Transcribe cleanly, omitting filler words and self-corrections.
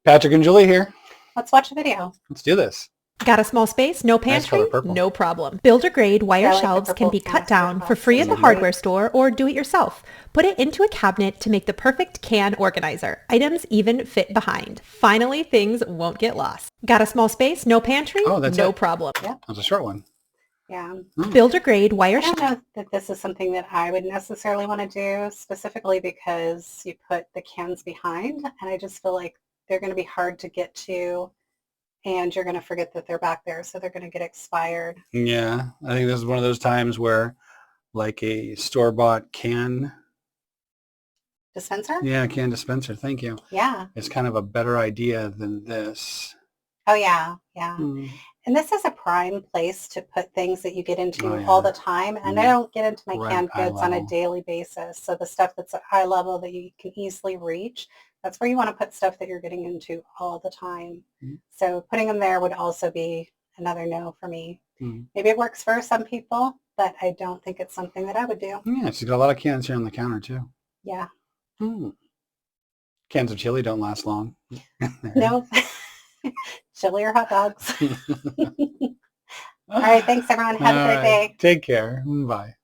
Patrick and Julie here. Let's watch a video. Let's do this. Got a small space? No Nice pantry? color purple. No problem. Builder-grade wire I like the shelves can be purple cut down canister for free at the boxes. hardware store or do it yourself. Put it into a cabinet to make the perfect can organizer. Items even fit behind. Finally, things won't get lost. Got a small space? No pantry? Oh, that's no it. problem. That's a short one. Yeah. Builder-grade wire I don't know that this is something that I would necessarily want to do, specifically because you put the cans behind, and I just feel like they're going to be hard to get to, and you're going to forget that they're back there, so they're going to get expired. Yeah, I think this is one of those times where like a store-bought can, Dispenser? can dispenser, thank you, Yeah. is kind of a better idea than this. Oh, yeah. Yeah. Mm. And this is a prime place to put things that you get into Oh, yeah. all the time. And I don't get into my Right, canned eye goods on a level. daily basis. So the stuff that's at eye level that you can easily reach, that's where you want to put stuff that you're getting into all the time. Mhm. So putting them there would also be another no for me. Mhm. Maybe it works for some people, but I don't think it's something that I would do. Yeah, she's got a lot of cans here on the counter too. Yeah. Mm. Cans of chili don't last long. No. Chili or hot dogs. All right. Thanks, everyone. Have a great day. Take care. Bye.